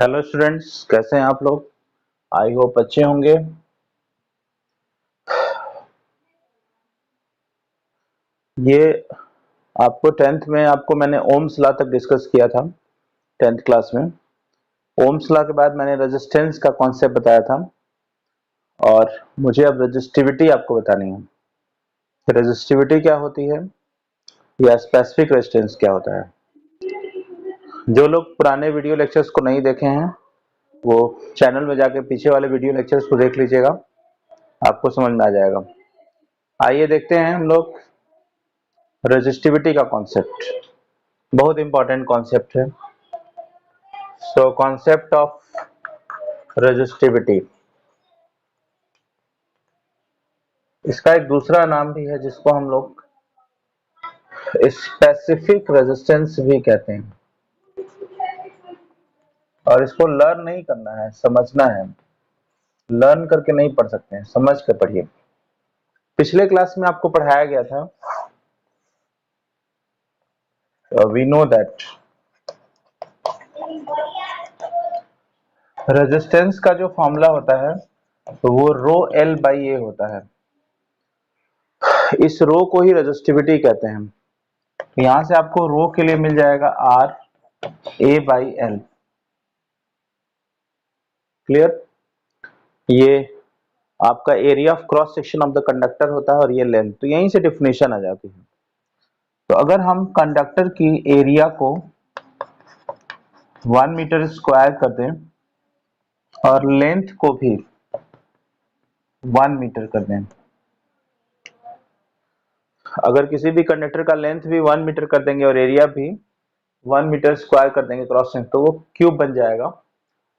Hello students, कैसे हैं आप लोग। आई होप अच्छे होंगे। ये आपको टेंथ में आपको मैंने ओम्स लॉ तक डिस्कस किया था टेंथ क्लास में। ओम्स लॉ के बाद मैंने रेजिस्टेंस का कॉन्सेप्ट बताया था और मुझे अब रेजिस्टिविटी आपको बतानी है। रेजिस्टिविटी क्या होती है या स्पेसिफिक रेजिस्टेंस क्या होता है। जो लोग पुराने वीडियो लेक्चर्स को नहीं देखे हैं वो चैनल में जाके पीछे वाले वीडियो लेक्चर्स को देख लीजिएगा, आपको समझ में आ जाएगा। आइए देखते हैं हम लोग रेजिस्टिविटी का कॉन्सेप्ट। बहुत इंपॉर्टेंट कॉन्सेप्ट है। सो कॉन्सेप्ट ऑफ रेजिस्टिविटी, इसका एक दूसरा नाम भी है जिसको हम लोग स्पेसिफिक रेजिस्टेंस भी कहते हैं। और इसको लर्न नहीं करना है, समझना है। लर्न करके नहीं पढ़ सकते हैं, समझ के पढ़िए। पिछले क्लास में आपको पढ़ाया गया था, वी नो दैट रेजिस्टेंस का जो फॉर्मूला होता है तो वो रो एल बाई ए होता है। इस रो को ही रेजिस्टिविटी कहते हैं। तो यहां से आपको रो के लिए मिल जाएगा R A by L. Clear. ये आपका area of cross section of the conductor होता है और ये लेंथ। तो यहीं से डिफिनेशन आ जाती है। तो अगर हम कंडक्टर की एरिया को 1 मीटर स्क्वायर कर दें और लेंथ को भी 1 मीटर कर दें, अगर किसी भी कंडक्टर का लेंथ भी 1 मीटर कर देंगे और एरिया भी 1 मीटर स्क्वायर कर देंगे क्रॉस सेक्शन, तो वो क्यूब बन जाएगा।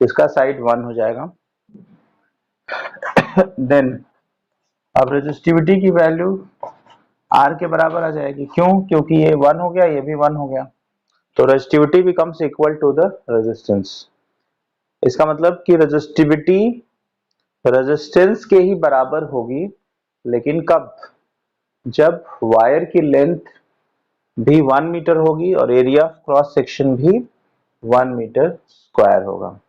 इसका साइड 1 हो जाएगा। देन अब रेजिस्टिविटी की वैल्यू आर के बराबर आ जाएगी। क्यों? क्योंकि ये 1 हो गया, ये भी 1 हो गया। तो resistivity becomes equal to the resistance. इसका मतलब कि रेजिस्टिविटी रेजिस्टेंस के ही बराबर होगी, लेकिन कब? जब वायर की लेंथ भी 1 मीटर होगी और एरिया क्रॉस सेक्शन भी 1 मीटर स्क्वायर होगा।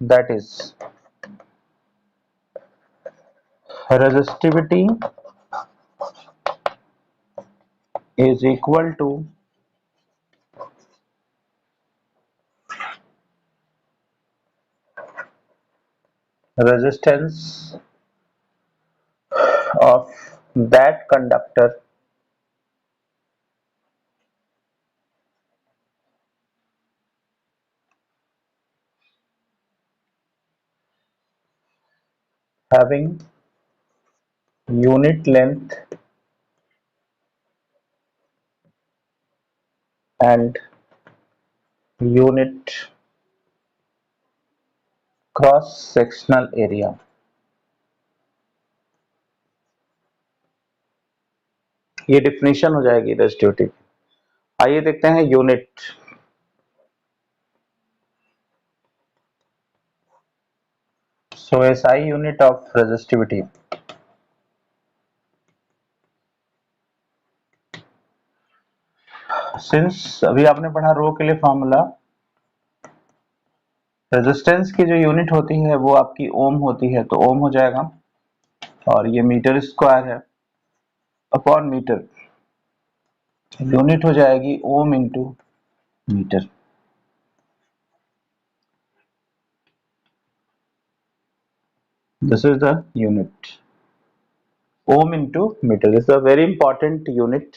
That is resistivity is equal to resistance of that conductor having unit length and unit cross sectional area। ये डिफिनेशन हो जाएगी रेजिस्टिविटी। आइए देखते हैं unit. So SI unit of resistivity. Since अभी आपने पढ़ा रो के लिए फॉर्मूला, रेजिस्टेंस की जो यूनिट होती है वो आपकी ओम होती है, तो ओम हो जाएगा और ये मीटर स्क्वायर है अपॉन मीटर। यूनिट हो जाएगी ohm into metre. This is the unit. Ohm into metre is a very important unit.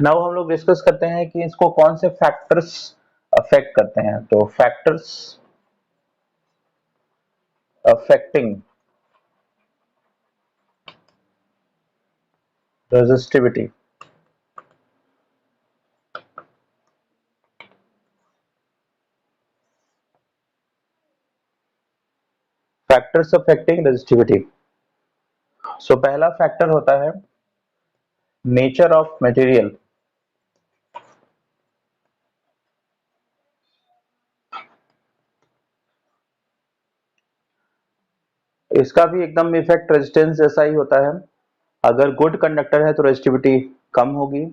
Now हम लोग डिस्कस करते हैं कि इसको कौन से फैक्टर्स अफेक्ट करते हैं। तो factors affecting resistivity. Factors affecting resistivity. So पहला फैक्टर होता है नेचर ऑफ मटेरियल। इसका भी एकदम इफेक्ट रेजिस्टेंस जैसा ही होता है। अगर गुड कंडक्टर है तो रेजिस्टिविटी कम होगी,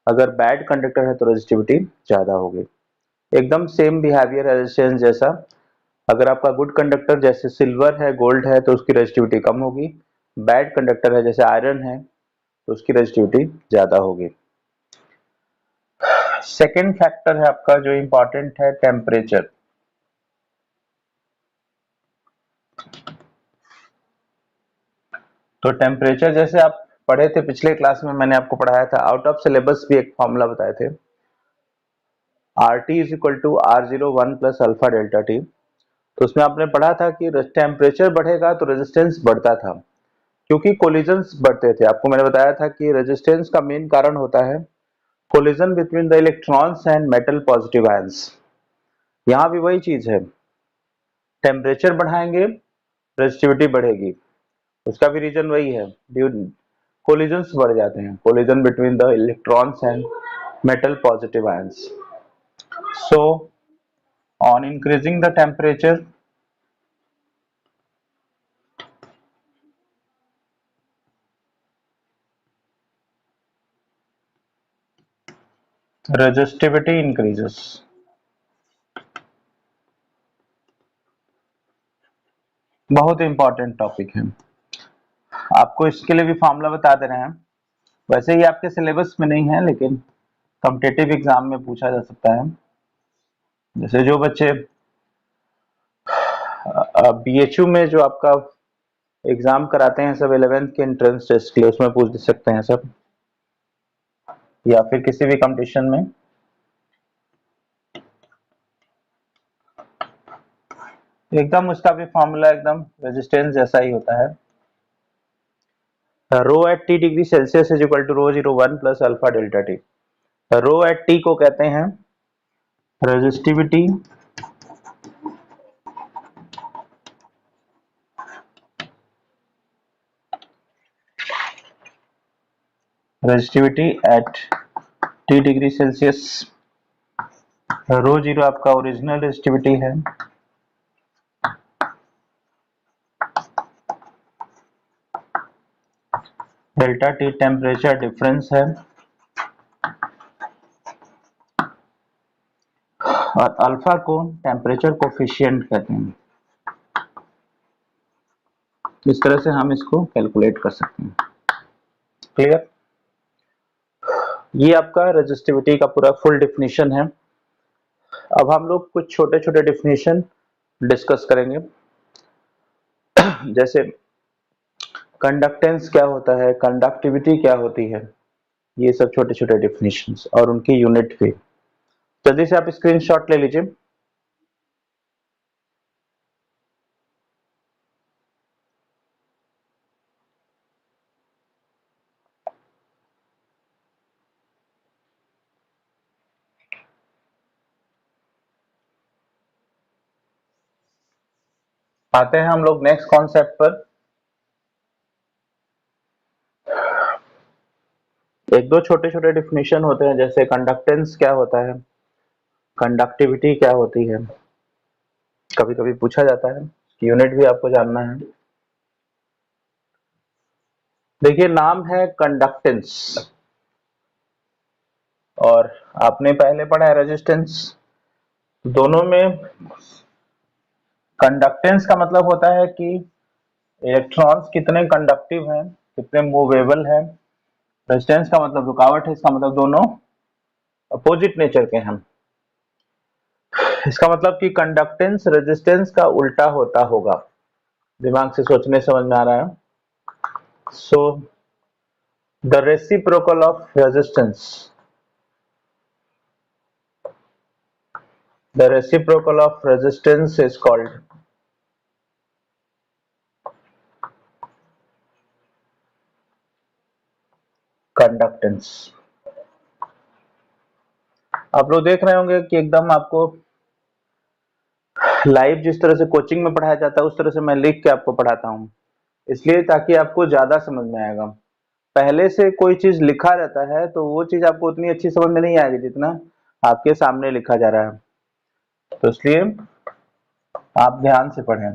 अगर बैड कंडक्टर है तो रेजिस्टिविटी ज्यादा होगी। एकदम सेम बिहेवियर रेजिस्टेंस जैसा। अगर आपका गुड कंडक्टर जैसे सिल्वर है, गोल्ड है, तो उसकी रेजिस्टिविटी कम होगी। बैड कंडक्टर है जैसे आयरन है, तो उसकी रेजिस्टिविटी ज्यादा होगी। सेकेंड फैक्टर है आपका जो इंपॉर्टेंट है, टेम्परेचर। तो टेम्परेचर जैसे आप पढ़े थे पिछले क्लास में, मैंने आपको पढ़ाया था, आउट ऑफ सिलेबस भी एक फॉर्मूला बताए थे, RT is equal to R01 plus alpha delta T. तो उसमें आपने पढ़ा था कि टेम्परेचर बढ़ेगा तो रेजिस्टेंस बढ़ता था, क्योंकि कोलिजन्स बढ़ते थे। आपको मैंने बताया था कि रेजिस्टेंस का मेन कारण होता है collision between the electrons and metal positive ions. यहाँ भी वही चीज है, टेम्परेचर बढ़ाएंगे रेजिस्टिविटी बढ़ेगी, उसका भी रीजन वही है, कोलिजन्स बढ़ जाते हैं, collision between the electrons and metal positive ions. So on increasing the temperature, resistivity increases. बहुत इंपॉर्टेंट टॉपिक है, आपको इसके लिए भी फॉर्मूला बता दे रहे हैं। वैसे ही आपके सिलेबस में नहीं है, लेकिन कॉम्पिटिटिव एग्जाम में पूछा जा सकता है। जैसे जो बच्चे BHU में जो आपका एग्जाम कराते हैं सब 11th के एंट्रेंस टेस्ट के लिए, उसमें पूछ सकते हैं सब, या फिर किसी भी कंपटीशन में। एकदम उसका भी फॉर्मूला एकदम रेजिस्टेंस जैसा ही होता है, rho at T degree Celsius is equal to ρ01 plus alpha delta T. Rho at T को कहते हैं resistivity at T degree Celsius. ρ0 आपका ओरिजिनल रेजिस्टिविटी है, डेल्टा टी टेम्परेचर डिफरेंस है, और अल्फा को टेम्परेचर कोफिशिएंट कहते हैं। इस तरह से हम इसको कैलकुलेट कर सकते हैं। क्लियर? ये आपका रेजिस्टिविटी का पूरा फुल डिफिनीशन है। अब हम लोग कुछ छोटे छोटे डिफिनीशन डिस्कस करेंगे, जैसे कंडक्टेंस क्या होता है, कंडक्टिविटी क्या होती है, ये सब छोटे छोटे डिफिनीशंस और उनकी यूनिट भी। जल्दी से आप स्क्रीनशॉट ले लीजिए। आते हैं हम लोग नेक्स्ट कॉन्सेप्ट पर। एक दो छोटे छोटे डिफिनीशन होते हैं, जैसे कंडक्टेंस क्या होता है, कंडक्टिविटी क्या होती है, कभी कभी पूछा जाता है, यूनिट भी आपको जानना है। देखिए, नाम है कंडक्टेंस और आपने पहले पढ़ा है रेजिस्टेंस। दोनों में कंडक्टेंस का मतलब होता है कि इलेक्ट्रॉन्स कितने कंडक्टिव हैं, कितने मूवेबल हैं। रेजिस्टेंस का मतलब रुकावट है, इसका मतलब दोनों अपोजिट नेचर के हैं। इसका मतलब कि कंडक्टेंस रेजिस्टेंस का उल्टा होता होगा। दिमाग से सोचने समझ में आ रहा है। So the reciprocal of resistance, the reciprocal of resistance is called conductance. आप लोग देख रहे होंगे कि एकदम आपको लाइव जिस तरह से कोचिंग में पढ़ाया जाता है उस तरह से मैं लिख के आपको पढ़ाता हूँ, इसलिए ताकि आपको ज्यादा समझ में आएगा। पहले से कोई चीज लिखा रहता है तो वो चीज आपको उतनी अच्छी समझ में नहीं आएगी जितना आपके सामने लिखा जा रहा है, तो इसलिए आप ध्यान से पढ़ें,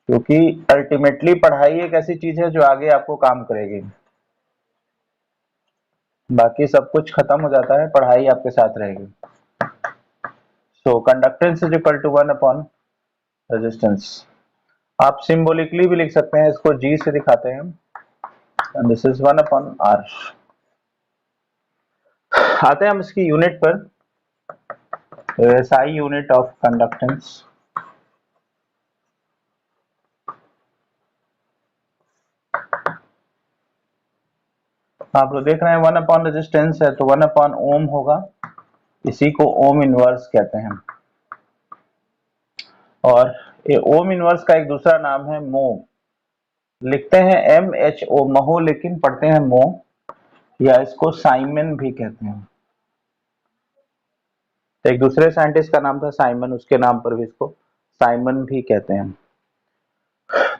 क्योंकि अल्टीमेटली पढ़ाई एक ऐसी चीज है जो आगे आपको काम करेगी। बाकी सब कुछ खत्म हो जाता है, पढ़ाई आपके साथ रहेगी। So conductance is equal to 1 upon resistance. आप सिंबॉलिकली भी लिख सकते हैं, इसको G से दिखाते हैं, and this is 1 upon R। आते हैं हम इसकी यूनिट पर। SI unit of conductance. आप लोग देख रहे हैं 1 अपॉन रेजिस्टेंस है तो 1 अपॉन ओम होगा, इसी को ओम इनवर्स कहते हैं। और ये ओम इनवर्स का एक दूसरा नाम है मो, लिखते हैं MHO महो, लेकिन पढ़ते हैं मो, या इसको साइमन भी कहते हैं। एक दूसरे साइंटिस्ट का नाम था साइमन, उसके नाम पर भी इसको साइमन भी कहते हैं।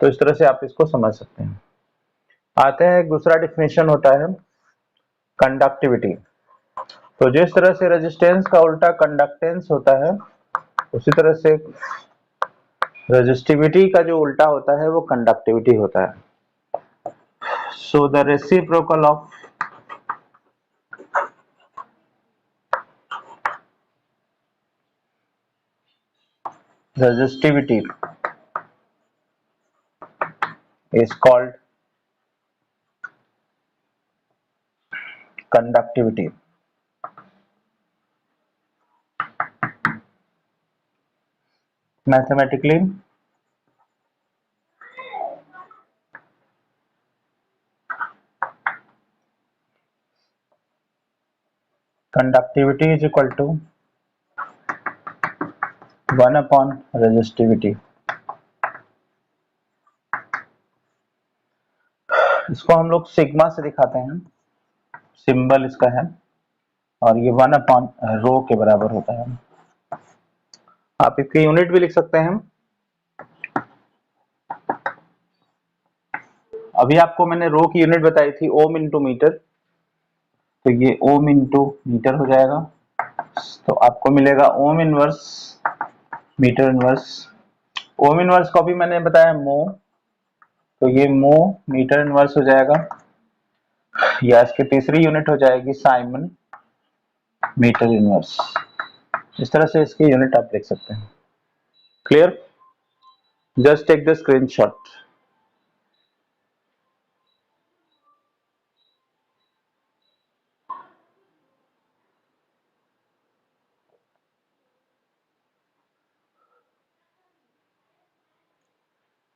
तो इस तरह से आप इसको समझ सकते हैं। आते हैं एक दूसरा डिफिनेशन होता है कंडक्टिविटी। तो जिस तरह से रेजिस्टेंस का उल्टा कंडक्टेंस होता है, उसी तरह से रेजिस्टिविटी का जो उल्टा होता है वो कंडक्टिविटी होता है। So the reciprocal of resistivity is called conductivity. Mathematically, conductivity is equal to 1 upon resistivity. इसको हम लोग सिग्मा से दिखाते हैं, सिंबल इसका है, और ये 1 अपॉन रो के बराबर होता है। आप इसकी यूनिट भी लिख सकते हैं। अभी आपको मैंने रो की यूनिट बताई थी ओम इंटू मीटर, तो ये ओम इंटू मीटर हो जाएगा। तो आपको मिलेगा ohm inverse metre inverse. Ohm inverse को भी मैंने बताया मो, तो ये मो मीटर इनवर्स हो जाएगा, या इसकी तीसरी यूनिट हो जाएगी साइमन मीटर इनवर्स। इस तरह से इसकी यूनिट आप लिख सकते हैं। Clear? Just take the screenshot.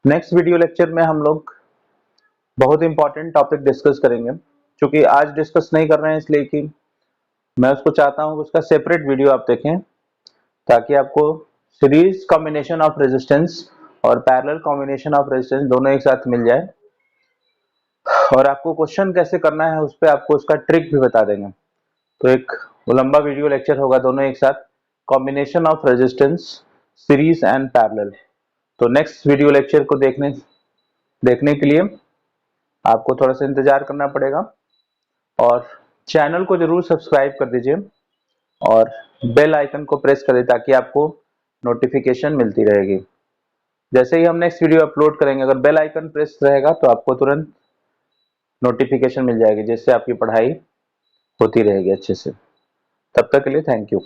Next video lecture में हम लोग बहुत इंपॉर्टेंट टॉपिक डिस्कस करेंगे। क्योंकि आज डिस्कस नहीं कर रहे हैं इसलिए कि मैं उसको चाहता हूं कि उसका सेपरेट वीडियो आप देखें, ताकि आपको सीरीज कॉम्बिनेशन ऑफ रेजिस्टेंस और पैरेलल कॉम्बिनेशन ऑफ रेजिस्टेंस दोनों एक साथ मिल जाए, और आपको क्वेश्चन कैसे करना है उस पर आपको उसका ट्रिक भी बता देंगे। तो एक वो लंबा वीडियो लेक्चर होगा, दोनों एक साथ, combination of resistance series and parallel. तो नेक्स्ट वीडियो लेक्चर को देखने के लिए आपको थोड़ा सा इंतजार करना पड़ेगा, और चैनल को जरूर सब्सक्राइब कर दीजिए और बेल आइकन को प्रेस करें ताकि आपको नोटिफिकेशन मिलती रहेगी। जैसे ही हम नेक्स्ट वीडियो अपलोड करेंगे, अगर बेल आइकन प्रेस रहेगा तो आपको तुरंत नोटिफिकेशन मिल जाएगी, जिससे आपकी पढ़ाई होती रहेगी अच्छे से। तब तक के लिए थैंक यू।